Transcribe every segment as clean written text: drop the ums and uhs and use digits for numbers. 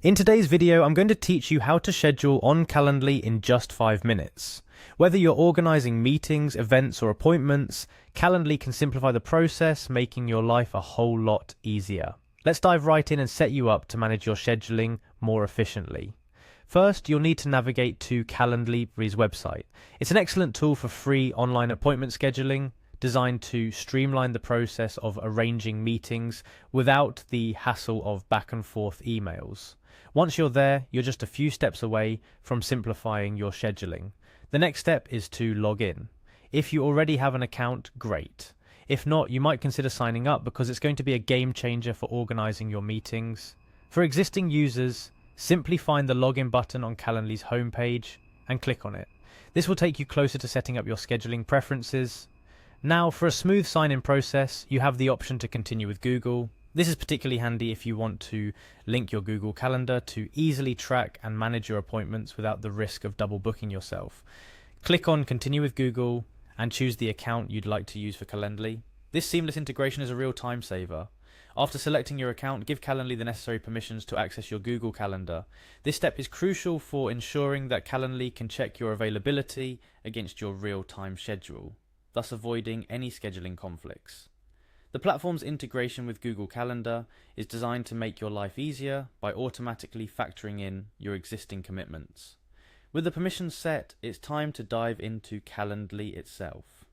In today's video, I'm going to teach you how to schedule on Calendly in just 5 minutes. Whether you're organizing meetings, events, or appointments, Calendly can simplify the process, making your life a whole lot easier. Let's dive right in and set you up to manage your scheduling more efficiently. First, you'll need to navigate to Calendly's website. It's an excellent tool for free online appointment scheduling, designed to streamline the process of arranging meetings without the hassle of back and forth emails. Once you're there, you're just a few steps away from simplifying your scheduling. The next step is to log in. If you already have an account, great. If not, you might consider signing up because it's going to be a game changer for organizing your meetings. For existing users, simply find the login button on Calendly's homepage and click on it. This will take you closer to setting up your scheduling preferences. Now, for a smooth sign-in process, you have the option to continue with Google. This is particularly handy if you want to link your Google Calendar to easily track and manage your appointments without the risk of double booking yourself. Click on Continue with Google and choose the account you'd like to use for Calendly. This seamless integration is a real time saver. After selecting your account, give Calendly the necessary permissions to access your Google Calendar. This step is crucial for ensuring that Calendly can check your availability against your real-time schedule, thus avoiding any scheduling conflicts. The platform's integration with Google Calendar is designed to make your life easier by automatically factoring in your existing commitments. With the permissions set, it's time to dive into Calendly itself.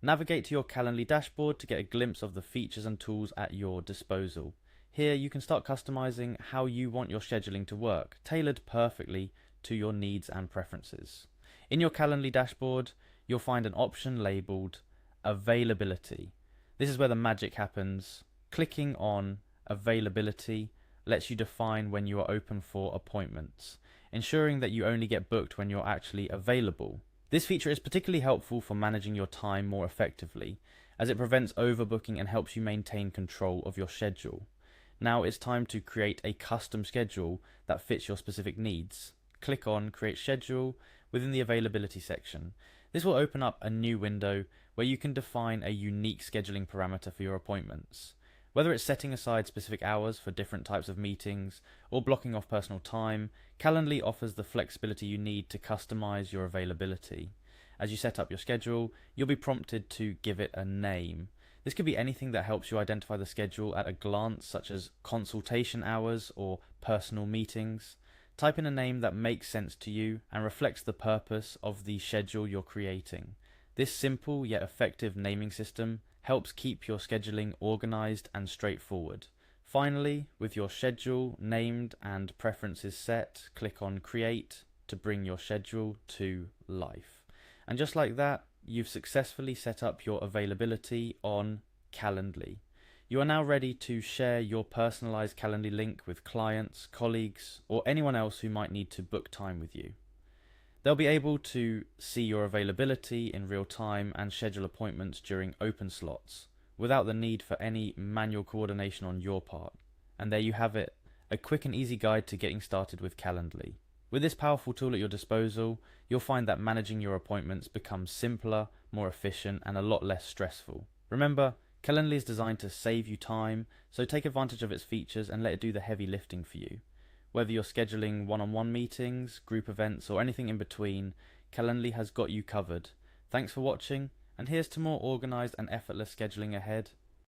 Navigate to your Calendly dashboard to get a glimpse of the features and tools at your disposal. Here you can start customizing how you want your scheduling to work, tailored perfectly to your needs and preferences. In your Calendly dashboard, you'll find an option labeled Availability. This is where the magic happens. Clicking on Availability lets you define when you are open for appointments, ensuring that you only get booked when you're actually available. This feature is particularly helpful for managing your time more effectively, as it prevents overbooking and helps you maintain control of your schedule. Now it's time to create a custom schedule that fits your specific needs. Click on Create Schedule within the Availability section. This will open up a new window where you can define a unique scheduling parameter for your appointments. Whether it's setting aside specific hours for different types of meetings or blocking off personal time, Calendly offers the flexibility you need to customize your availability. As you set up your schedule, you'll be prompted to give it a name. This could be anything that helps you identify the schedule at a glance, such as consultation hours or personal meetings. Type in a name that makes sense to you and reflects the purpose of the schedule you're creating. This simple yet effective naming system helps keep your scheduling organized and straightforward. Finally, with your schedule named and preferences set, click on Create to bring your schedule to life. And just like that, you've successfully set up your availability on Calendly. You are now ready to share your personalized Calendly link with clients, colleagues, or anyone else who might need to book time with you. They'll be able to see your availability in real time and schedule appointments during open slots without the need for any manual coordination on your part. And there you have it, a quick and easy guide to getting started with Calendly. With this powerful tool at your disposal, you'll find that managing your appointments becomes simpler, more efficient, and a lot less stressful. Remember, Calendly is designed to save you time, so take advantage of its features and let it do the heavy lifting for you. Whether you're scheduling one-on-one meetings, group events, or anything in between, Calendly has got you covered. Thanks for watching, and here's to more organized and effortless scheduling ahead.